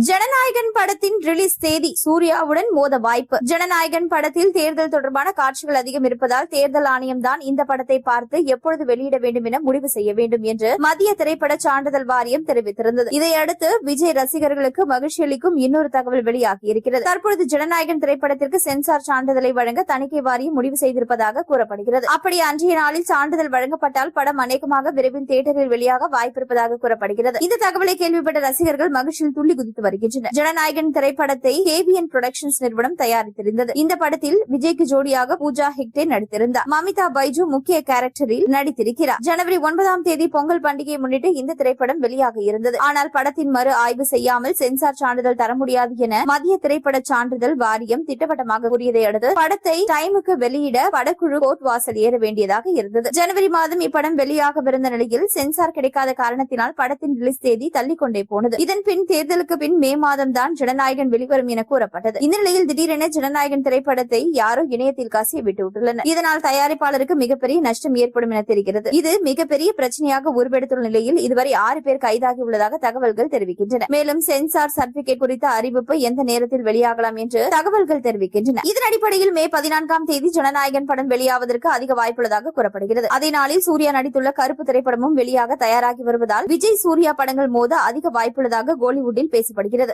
ஜனநாயகன் படத்தின் ரிலீஸ் தேதி சூர்யாவுடன் மோத வாய்ப்பு. ஜனநாயகன் படத்தில் தேர்தல் தொடர்பான காட்சிகள் அதிகம் இருப்பதால் தேர்தல் ஆணையம் தான் இந்த படத்தை பார்த்து எப்பொழுது வெளியிட வேண்டும் என முடிவு செய்ய வேண்டும் என்று மத்திய திரைப்பட சான்றிதழ் வாரியம் தெரிவித்திருந்தது. இதையடுத்து விஜய் ரசிகர்களுக்கு மகிழ்ச்சி அளிக்கும் இன்னொரு தகவல் வெளியாகி இருக்கிறது. தற்பொழுது ஜனநாயகன் திரைப்படத்திற்கு சென்சார் சான்றிதழை வழங்க தணிக்கை வாரியம் முடிவு செய்திருப்பதாக கூறப்படுகிறது. அப்படி அன்றைய நாளில் சான்றிதழ் வழங்கப்பட்டால் படம் அநேகமாக விரைவில் தியேட்டரில் வெளியாக வாய்ப்பிருப்பதாக கூறப்படுகிறது. இந்த தகவலை கேள்விப்பட்ட ரசிகர்கள் மகிழ்ச்சியில் துள்ளி குதித்து வருகின்றனர். ஜனநாயகன் திரைப்படத்தை கேவிஎன் புரொடக்ஷன்ஸ் நிறுவனம் தயாரித்திருந்தது. இந்த படத்தில் விஜய்க்கு ஜோடியாக பூஜா ஹெக்டே நடித்திருந்தார். மமிதா பைஜு முக்கிய கேரக்டரில் நடித்திருக்கிறார். ஜனவரி 9ஆம் தேதி பொங்கல் பண்டிகையை முன்னிட்டு இந்த திரைப்படம் வெளியாக இருந்தது. ஆனால் படத்தின் மறு ஆய்வு செய்யாமல் சென்சார் சான்றிதழ் தர முடியாது என மத்திய திரைப்பட சான்றிதழ் வாரியம் திட்டவட்டமாக கூறியதை அடுத்து படத்தை டைமுக்கு வெளியிட படக்குழு கோர்ட் வாசல் ஏற வேண்டியதாக இருந்தது. ஜனவரி மாதம் இப்படம் வெளியாகவிருந்த நிலையில் சென்சார் கிடைக்காத காரணத்தினால் படத்தின் ரிலீஸ் தேதி தள்ளிக்கொண்டே போனது. இதன் பின் தேர்தலுக்கு பின் மே மாதம் தான் ஜனநாயகன் வெளிவரும் என கூறப்பட்டது. இந்த நிலையில் திடீரென ஜனநாயகன் திரைப்படத்தை யாரோ இணையத்தில் காசிய விட்டுவிட்டுள்ளனர். இதனால் தயாரிப்பாளருக்கு மிகப்பெரிய நஷ்டம் ஏற்படும் என தெரிகிறது. இது மிகப்பெரிய பிரச்சனையாக உருவெடுத்துள்ள நிலையில் இதுவரை 6 பேர் கைதாகி உள்ளதாக தகவல்கள் தெரிவிக்கின்றன. மேலும் சென்சார் சர்டிபிகேட் குறித்த அறிவிப்பு எந்த நேரத்தில் வெளியாகலாம் என்று தகவல்கள் தெரிவிக்கின்றன. இதன் அடிப்படையில் மே 14ஆம் தேதி ஜனநாயகன் படம் வெளியாவதற்கு அதிக வாய்ப்புள்ளதாக கூறப்படுகிறது. அதே நாளில் சூர்யா நடித்துள்ள கருப்பு திரைப்படமும் வெளியாக தயாராகி வருவதால் விஜய் சூர்யா படங்கள் மோத அதிக வாய்ப்புள்ளதாக கோலிவுட்டில் பேசப்படுகிறது.